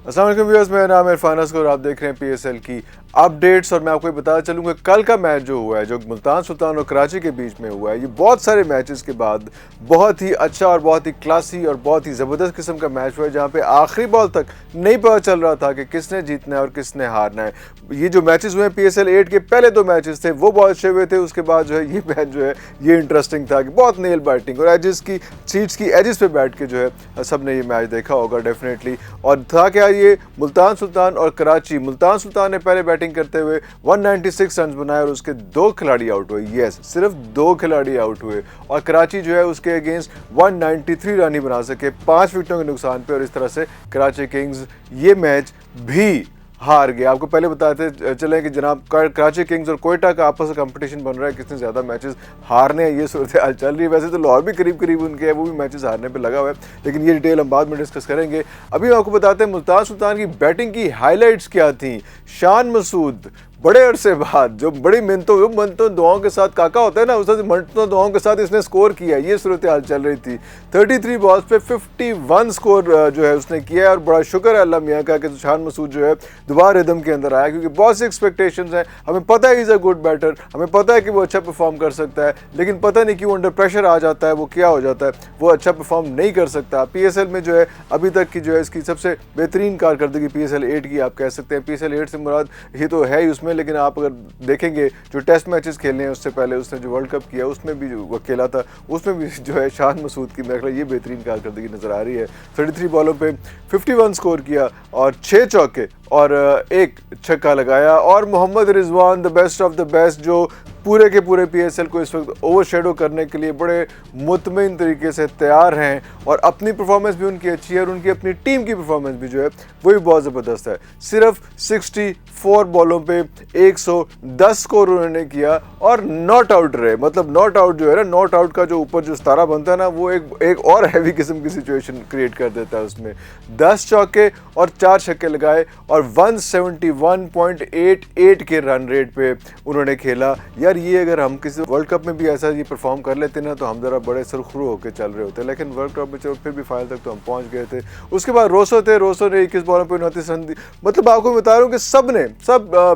अस्सलाम वालेकुम व्यूअर्स, मेरा नाम है इरफान असगर और आप देख रहे हैं पीएसएल की अपडेट्स। और मैं आपको ये बताना चलूँगा कल का मैच जो हुआ है, जो मुल्तान सुल्तान और कराची के बीच में हुआ है, ये बहुत सारे मैचेस के बाद बहुत ही अच्छा और बहुत ही क्लासी और बहुत ही ज़बरदस्त किस्म का मैच हुआ है, जहाँ पे आखिरी बॉल तक नहीं पता चल रहा था कि किसने जीतना है और किसने हारना है। ये जो मैचेस हुए हैं पीएसएल 8 के पहले 2 मैचेस थे वो बहुत अच्छे हुए थे। उसके बाद जो है ये मैच जो है ये इंटरेस्टिंग था कि बहुत नेल बाइटिंग और एजेस की सीट्स की एजेस पे बैठ के जो है सब ने ये मैच देखा होगा डेफिनेटली। और था क्या, ये मुल्तान सुल्तान और कराची, मुल्तान सुल्तान ने पहले बैटिंग करते हुए 196 रन बनाए और उसके 2 खिलाड़ी आउट हुए। यस, सिर्फ 2 खिलाड़ी आउट हुए और कराची जो है उसके अगेंस्ट 193 रन ही बना सके 5 विकेटों के नुकसान पे। और इस तरह से कराची किंग्स ये मैच भी हार गया। आपको पहले बताते चले कि जनाब कराची किंग्स और कोयटा का आपस में कंपटीशन बन रहा है, किसने ज़्यादा मैचेस हारने हैं, ये सूरत हाल चल रही है। वैसे तो लाहौर भी करीब करीब उनके है, वो भी मैचेस हारने पे लगा हुआ है, लेकिन ये डिटेल हम बाद में डिस्कस करेंगे। अभी आपको बताते हैं मुल्तान सुल्तान की बैटिंग की हाईलाइट्स क्या थी। शान मसूद बड़े अरसे बाद जो बड़ी मिन्नतों दुआओं के साथ काका होता है ना, उस मिन्नतों दुआओं के साथ इसने स्कोर किया, ये सूरत हाल चल रही थी। 33 बॉल्स पे 51 स्कोर जो है उसने किया है और बड़ा शुक्र है अल्लाह मियाँ का कि शान मसूद जो है दोबारा रिदम के अंदर आया, क्योंकि बहुत सी एक्सपेक्टेशंस हैं। हमें पता है इज़ अ गुड बैटर, हमें पता है कि वो अच्छा परफॉर्म कर सकता है, लेकिन पता नहीं क्यों अंडर प्रेशर आ जाता है, वो क्या हो जाता है, वो अच्छा परफॉर्म नहीं कर सकता। पीएसएल में जो है अभी तक की जो है इसकी सबसे बेहतरीन कारकर्दगी पीएसएल 8 की आप कह सकते हैं। पीएसएल 8 से मुराद ये तो है ही उसमें, लेकिन आप अगर देखेंगे जो टेस्ट मैचेस खेलने हैं उससे पहले उसने जो वर्ल्ड कप किया उसमें भी जो खेला था उसमें भी जो है शान मसूद की मेरे ख्याल ये बेहतरीन कारकर्दगी नजर आ रही है। 33 बॉलों पे 51 स्कोर किया और 6 चौके और 1 छक्का लगाया। और Mohammad Rizwan the best of the best, जो पूरे के पूरे पीएसएल को इस वक्त ओवरशैडो करने के लिए बड़े मुतमईन तरीके से तैयार हैं और अपनी परफॉर्मेंस भी उनकी अच्छी है और उनकी अपनी टीम की परफॉर्मेंस भी जो है वो भी बहुत ज़बरदस्त है। सिर्फ 64 बॉलों पे 110 स्कोर उन्होंने किया और नॉट आउट रहे। मतलब नॉट आउट जो है ना, नॉट आउट का जो ऊपर जो सितारा बनता है ना, वो एक और हैवी किस्म की सिचुएशन क्रिएट कर देता है। उसमें 10 चौके और 4 छक्के लगाए और 171.88 के रन रेट पे उन्होंने खेला। यार ये अगर हम किसी वर्ल्ड कप में भी ऐसा ये परफॉर्म कर लेते ना तो हम ज़रा बड़े सुरखरू होकर चल रहे होते, लेकिन वर्ल्ड कप में चलो फिर भी फाइनल तक तो हम पहुंच गए थे। उसके बाद रोसो थे, रोसो ने 21 बॉलों पे 29 रन दी। मतलब आपको बता रहा हूँ कि सब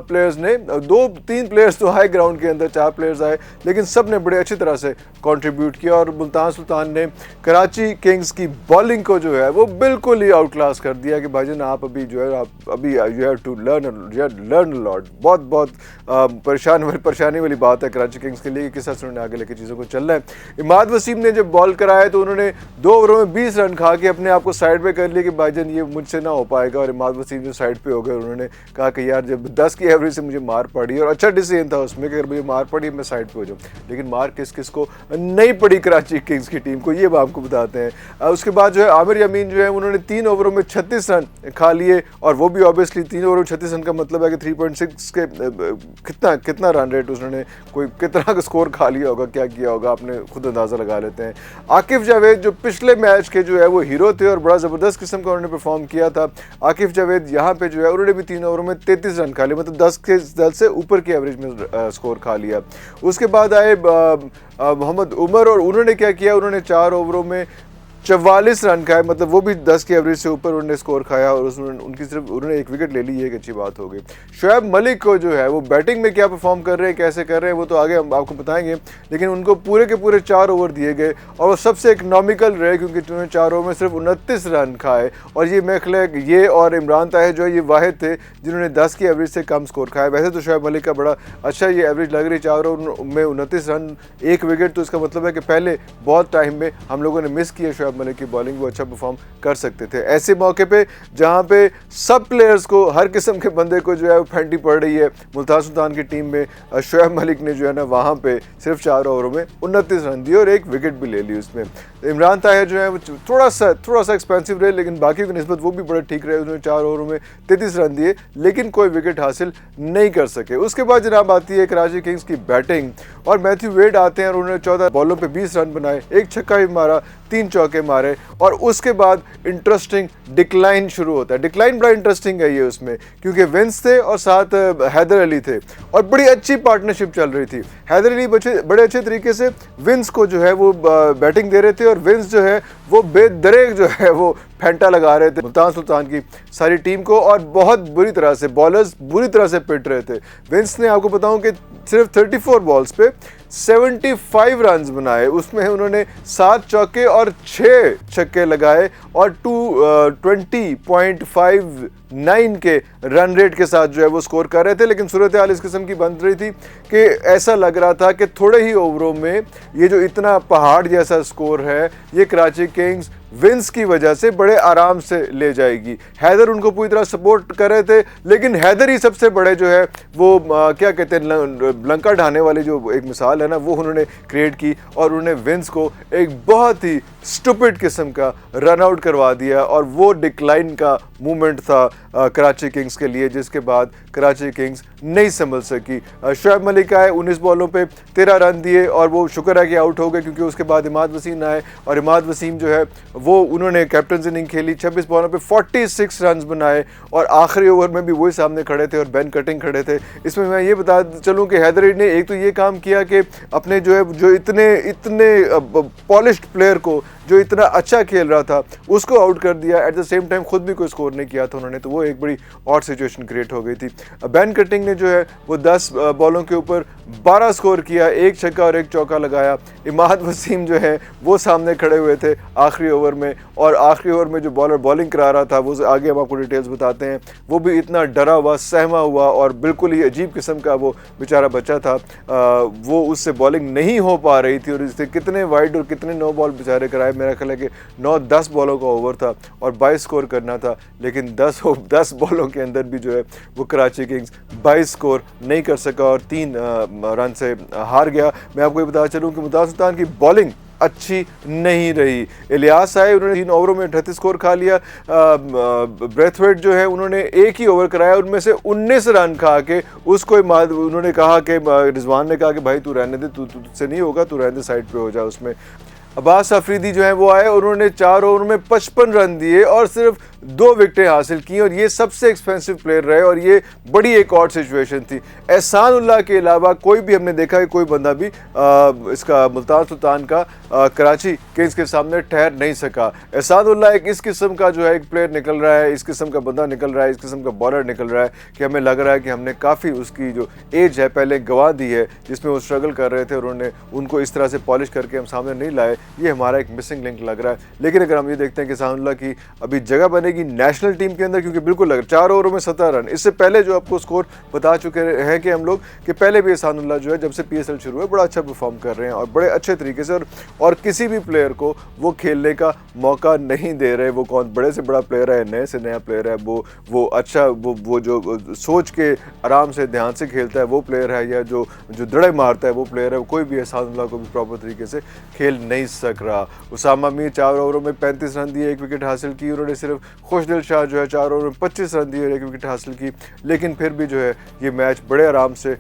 प्लेयर्स ने 2-3 प्लेयर्स तो आए ग्राउंड के अंदर, 4 प्लेयर्स आए, लेकिन सब ने बड़े अच्छी तरह से कंट्रीब्यूट किया। और मुल्तान सुल्तान ने कराची किंग्स की बॉलिंग को जो है वो बिल्कुल ही आउट क्लास कर दिया कि भाईजान आप अभी जो है आप अभी you have to learn lot. बहुत परेशानी वाली बात है कराची किंग्स के लिए कि किस तरह से उन्होंने आगे लेके चीज़ों को चलना है। इमाद वसीम ने जब बॉल कराया तो उन्होंने 2 ओवरों में 20 रन खा के अपने आप को साइड पे कर लिया कि भाईजान ये मुझसे ना हो पाएगा। और इमाद वसीम जो साइड पे हो गए, उन्होंने कहा कि यार जब 10 की एवरेज से मुझे मार पड़ी और अच्छा डिसीजन था उसमें कि अगर मुझे मार पड़ी मैं साइड पे हो जाऊँ, लेकिन मार किस को नहीं पड़ी कराची किंग्स की टीम को, ये आपको बताते हैं। उसके बाद जो है आमिर यमीन जो है उन्होंने 3 ओवरों में 36 रन खा लिए और वो भी ऑब्वियसली 3 ओवरों में 36 रन का मतलब है कि 3.6 के कितना रन रेट उसने कोई कितना का स्कोर खा लिया होगा, क्या किया होगा, आपने खुद अंदाज़ा लगा लेते हैं। आकिफ जावेद जो पिछले मैच के जो है वो हीरो थे और बड़ा ज़बरदस्त किस्म का उन्होंने परफॉर्म किया था। आकिफ जावेद यहाँ पे जो है उन्होंने भी 3 ओवरों में 33 रन खा लिए, मतलब 10 से ऊपर की एवरेज में स्कोर खा लिया। उसके बाद आए मोहम्मद उमर और उन्होंने क्या किया, उन्होंने 4 ओवरों में 44 रन खाए, मतलब वो भी 10 की एवरेज से ऊपर उन्होंने स्कोर खाया और उनकी सिर्फ उन्होंने 1 विकेट ले ली, ये एक अच्छी बात हो गई। शोएब मलिक को जो है वो बैटिंग में क्या परफॉर्म कर रहे हैं, कैसे कर रहे हैं, वो तो आगे हम आपको बताएंगे, लेकिन उनको पूरे के पूरे 4 ओवर दिए गए और वो सबसे इकनॉमिकल रहे क्योंकि उन्होंने 4 ओवर में सिर्फ 29 रन खाए। और ये मैं ख्याल ये और इमरान ताहिर जो है ये वाहिद थे जिन्होंने 10 की एवरेज से कम स्कोर खाया। वैसे तो शोएब मलिक का बड़ा अच्छा ये एवरेज लग रही, 4 ओवर में 29 रन 1 विकेट, तो इसका मतलब है कि पहले बहुत टाइम में हम लोगों ने मिस किया शोएब मलिक की बॉलिंग, वो अच्छा परफॉर्म कर सकते थे। ऐसे मौके पे जहां पे सब प्लेयर्स को, हर किस्म के बंदे को जो है वो फेंटी पड़ रही है मुल्तान सुल्तान की टीम में, शोएब मलिक ने जो है ना वहां पे सिर्फ 4 ओवरों में 29 रन दिए और 1 विकेट भी ले ली उसमें। इमरान ताहिर जो है वो थोड़ा सा एक्सपेंसिव रहे, लेकिन बाकी की निस्बत वो भी बड़े ठीक रहे। उन्होंने 4 ओवरों में 33 रन दिए लेकिन कोई विकेट हासिल नहीं कर सके। उसके बाद जनाब आती है कराची किंग्स की बैटिंग और मैथ्यू वेड आते हैं और उन्होंने 14 बॉलों पे 20 रन बनाए, 1 छक्का भी मारा, 3 चौके मारे और उसके बाद इंटरेस्टिंग डिक्लाइन शुरू होता है। डिक्लाइन बड़ा इंटरेस्टिंग है ये उसमें, क्योंकि विंस थे और साथ हैदर अली थे और बड़ी अच्छी पार्टनरशिप चल रही थी। हैदर अली बड़े अच्छे तरीके से विंस को जो है वो बैटिंग दे रहे थे और विंस जो है वो बेदरेक जो है वो फेंटा लगा रहे थे मुल्तान सुल्तान की सारी टीम को, और बहुत बुरी तरह से बॉलर्स बुरी तरह से पिट रहे थे। विंस ने, आपको बताऊं कि सिर्फ 34 बॉल्स पे 75 रन्स बनाए, उसमें उन्होंने 7 चौके और 6 छक्के लगाए और 220.59 के रन रेट के साथ जो है वो स्कोर कर रहे थे। लेकिन सूरत हाल इस किस्म की बन रही थी कि ऐसा लग रहा था कि थोड़े ही ओवरों में ये जो इतना पहाड़ जैसा स्कोर है ये कराची किंग्स विंस की वजह से बड़े आराम से ले जाएगी। हैदर उनको पूरी तरह सपोर्ट कर रहे थे, लेकिन हैदर ही सबसे बड़े जो है वो क्या कहते हैं लंका ढाने वाली जो एक मिसाल है ना, वो उन्होंने क्रिएट की और उन्होंने विंस को एक बहुत ही स्टूपिड किस्म का रन आउट करवा दिया। और वो डिक्लाइन का मूवमेंट था कराची किंग्स के लिए, जिसके बाद कराची किंग्स नहीं संभल सकी। शोएब मलिक आए, 19 बॉलों पे 13 रन दिए और वो शुक्र है कि आउट हो गए, क्योंकि उसके बाद इमाद वसीम आए और इमाद वसीम जो है वो उन्होंने कैप्टन इनिंग खेली, 26 बॉलों पे 46 रन बनाए और आखिरी ओवर में भी वही सामने खड़े थे और बेन कटिंग खड़े थे। इसमें मैं ये बता चलूँ कि हैदर अली ने एक तो ये काम किया कि अपने जो है जो इतने पॉलिश्ड प्लेयर को जो इतना अच्छा खेल रहा था उसको आउट कर दिया, एट द सेम टाइम खुद भी कोई स्कोर नहीं किया था उन्होंने, तो वो एक बड़ी ऑड सिचुएशन क्रिएट हो गई थी। बेन कटिंग ने जो है वो 10 बॉलों के ऊपर 12 स्कोर किया, 1 छक्का और 1 चौका लगाया। इमाद वसीम जो है वो सामने खड़े हुए थे आखिरी ओवर में, और आखिरी ओवर में जो बॉलर बॉलिंग करा रहा था वो आगे हम आपको डिटेल्स बताते हैं, वो भी इतना डरा हुआ सहमा हुआ और बिल्कुल ही अजीब किस्म का वो बेचारा बच्चा था। वो उससे बॉलिंग नहीं हो पा रही थी और इससे कितने वाइड और कितने नो बॉल बेचारे कराए। मेरा ख्याल है कि 9-10 बॉलों का ओवर था और 22 स्कोर करना था, लेकिन 10 बॉलों के अंदर भी जो है वो कराची किंग्स 22 स्कोर नहीं कर सका और 3 रन से हार गया। मैं आपको ये बता चलूँ कि मुल्तान सुल्तान की बॉलिंग अच्छी नहीं रही। इलियास आए, उन्होंने 3 ओवरों में 38 स्कोर खा लिया। ब्रेथवेट जो है उन्होंने एक ही ओवर कराया, उनमें से 19 रन खा के उसको उन्होंने कहा कि रिजवान ने कहा कि भाई तू रहने दे, तुझसे नहीं होगा, तू रहने दे, साइड पे हो जा। उसमें अब्बास अफरीदी जो है वो आए, उन्होंने 4 ओवर में 55 रन दिए और सिर्फ 2 विकेटें हासिल की और ये सबसे एक्सपेंसिव प्लेयर रहे और ये बड़ी एक और सिचुएशन थी। एहसान उल्लाह के अलावा कोई भी हमने देखा कि कोई बंदा भी इसका मुल्तान सुल्तान का कराची किंग्स के सामने ठहर नहीं सका। एहसान उल्लाह एक इस किस्म का जो है एक प्लेयर निकल रहा है, इस किस्म का बंदा निकल रहा है, इस किस्म का बॉलर निकल रहा है कि हमें लग रहा है कि हमने काफ़ी उसकी जो एज है पहले गंवा दी है, जिसमें वो स्ट्रगल कर रहे थे और उन्होंने उनको इस तरह से पॉलिश करके हम सामने नहीं लाए। ये हमारा एक मिसिंग लिंक लग रहा है। लेकिन अगर हम ये देखते हैं कि एहसान उल्लाह की अभी जगह बनेगी नेशनल टीम के अंदर, क्योंकि बिल्कुल लग 4 ओवरों में 17 रन, इससे पहले जो आपको स्कोर बता चुके हैं कि हम लोग कि पहले भी एहसान उल्लाह जो है जब से PSL शुरू है बड़ा अच्छा परफॉर्म कर रहे हैं और बड़े अच्छे तरीके से, और किसी भी प्लेयर को वो खेलने का मौका नहीं दे रहे। वो कौन बड़े से बड़ा प्लेयर है, नए से नया प्लेयर है, वो अच्छा वो जो सोच के आराम से ध्यान से खेलता है वो प्लेयर है, या जो दड़े मारता है वो प्लेयर है, कोई भी एहसान उल्लाह को भी प्रॉपर तरीके से खेल नहीं सक रहा। उसामा मीर 4 ओवरों में 35 रन दिए, 1 विकेट हासिल की। उन्होंने सिर्फ खुशदिल शाह जो है 4 ओवर में 25 रन दिए और 1 विकेट हासिल की। लेकिन फिर भी जो है ये मैच बड़े आराम से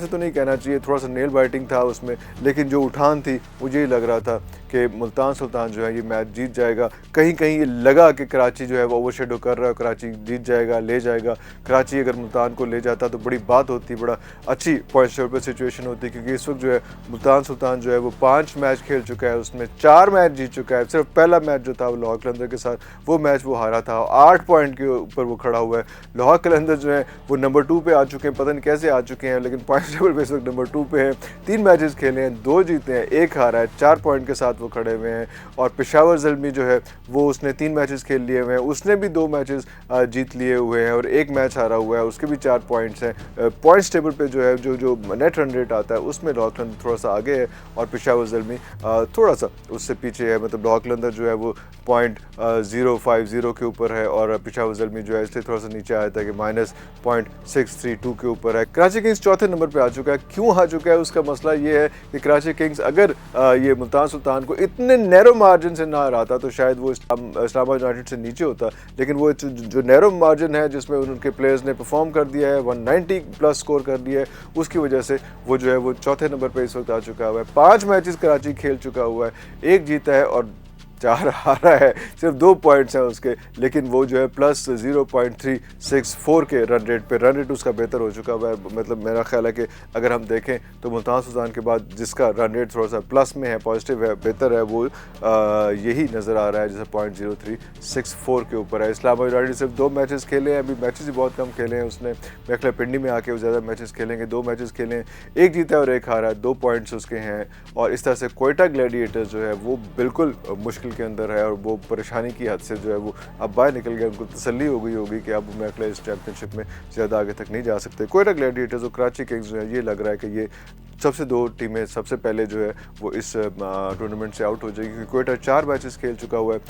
तो नहीं कहना चाहिए, थोड़ा सा नेल बाइटिंग था उसमें, लेकिन जो उठान थी मुझे ही लग रहा था कि मुल्तान सुल्तान जो है ये मैच जीत जाएगा। कहीं कहीं ये लगा कि कराची जो है वो ओवरशेडो कर रहा है, कराची जीत जाएगा, ले जाएगा। कराची अगर मुल्तान को ले जाता तो बड़ी बात होती, बड़ा अच्छी पॉइंट टेबल पर सिचुएशन होती, क्योंकि इस वक्त जो है मुल्तान सुल्तान जो है वो 5 मैच खेल चुका है, उसमें 4 मैच जीत चुका है। सिर्फ पहला मैच जो था वो लाहौर कलंदर के साथ, वो मैच वो हारा था। 8 पॉइंट के ऊपर वो खड़ा हुआ है। लाहौर कलंदर जो है वो नंबर 2 पे आ चुके हैं, पता नहीं कैसे आ चुके हैं, लेकिन पॉइंट टेबल पे इस वक्त नंबर 2 पे हैं। 3 मैचेस खेले हैं, 2 जीते हैं, 1 हारा है, 4 पॉइंट के साथ वो खड़े हुए हैं। और पेशावर ज़ल्मी जो है वो उसने 3 मैचेस खेल लिए हुए हैं, उसने भी 2 मैचेस जीत लिए हुए हैं और 1 मैच हारा हुआ है, उसके भी 4 पॉइंट्स हैं। पॉइंट्स टेबल पे जो है जो नेट रन रेट आता है उसमें लाहौर कलंदर थोड़ा सा आगे है और पेशावर ज़ल्मी थोड़ा सा उससे पीछे है। मतलब लाहौर कलंदर जो है वो .050 के ऊपर है और पेशावर ज़ल्मी जो है इसलिए थोड़ा सा नीचे आया था कि -.632 के ऊपर है। कराची किंग्स चौथे नंबर पे आ चुका है। क्यों आ चुका है उसका मसला ये है कि कराची किंग्स अगर ये मुल्तान सुल्तान को इतने नैरो मार्जिन से ना हराता तो शायद वो इस्लामाबाद यूनाइटेड से नीचे होता, लेकिन वो जो नैरो मार्जिन है जिसमें उनके प्लेयर्स ने परफॉर्म कर दिया है, 190 प्लस स्कोर कर दिया है, उसकी वजह से वो जो है वो चौथे नंबर पर इस वक्त आ चुका हुआ है। 5 मैचेस कराची खेल चुका हुआ है, 1 जीता है और 4 हारा है, सिर्फ 2 पॉइंट्स हैं उसके, लेकिन वो जो है प्लस 0.364 के रन रेट उसका बेहतर हो चुका हुआ है। मतलब मेरा ख्याल है कि अगर हम देखें तो मुल्तान सुल्तान के बाद जिसका रन रेट थोड़ा सा प्लस में है, पॉजिटिव है, बेहतर है, वो यही नज़र आ रहा है जैसे 0.0364 के ऊपर है। इस्लामाबाद यूनाइटेड सिर्फ 2 मैचेस खेले हैं, अभी मैचेस ही बहुत कम खेले हैं उसने। मेखला पिंडी में आके वो ज़्यादा मैचेस खेलेंगे, 2 मैचेस खेले हैं, 1 जीता है और 1 हारा है, 2 पॉइंट्स उसके हैं। और इस तरह से क्वेटा ग्लैडिएटर्स जो है वो बिल्कुल मुश्किल के अंदर है और वो परेशानी की हद से जो है वो अब बाहर निकल गया। उनको तसल्ली हो गई होगी कि अब मेखला इस चैंपियनशिप में ज़्यादा आगे तक नहीं जा सकते। क्वेटा ग्लैडिएटर्स और कराची किंग्स जो है ये लग रहा है कि ये सबसे 2 टीमें सबसे पहले जो है वो इस टूर्नामेंट से आउट हो जाएगी, क्योंकि क्वेटा 4 मैचेस खेल चुका हुआ है,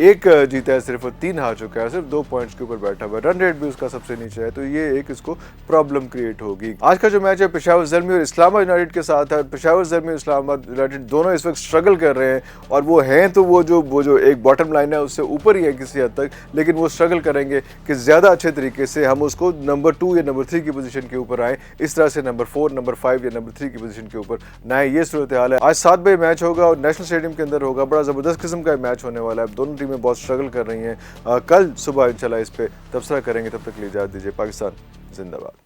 1 जीता है सिर्फ और 3 हार चुका है, सिर्फ 2 पॉइंट्स के ऊपर बैठा हुआ है, रन रेट भी उसका सबसे नीचे है, तो ये एक इसको प्रॉब्लम क्रिएट होगी। आज का जो मैच है पेशावर ज़ल्मी और इस्लामाबाद यूनाइटेड के साथ है। पेशावर ज़ल्मी और इस्लामाबाद यूनाइटेड दोनों इस वक्त स्ट्रगल कर रहे हैं और वो हैं तो वो जो एक बॉटम लाइन है उससे ऊपर ही है किसी हद तक, लेकिन वो स्ट्रगल करेंगे कि ज़्यादा अच्छे तरीके से हम उसको नंबर 2 या नंबर 3 की पोजीशन के ऊपर आए, इस तरह से नंबर 4, नंबर 5 या नंबर 3 की पोजीशन के ऊपर ना ये सूरत हाल है। आज 7 बजे मैच होगा और नेशनल स्टेडियम के अंदर होगा, बड़ा ज़बरदस्त किस्म का मैच होने वाला है। दोनों टीमें बहुत स्ट्रगल कर रही हैं। कल सुबह इंशाल्लाह इस पर तबसरा करेंगे, तब तक के लिए इजाज़त दीजिए। पाकिस्तान जिंदाबाद।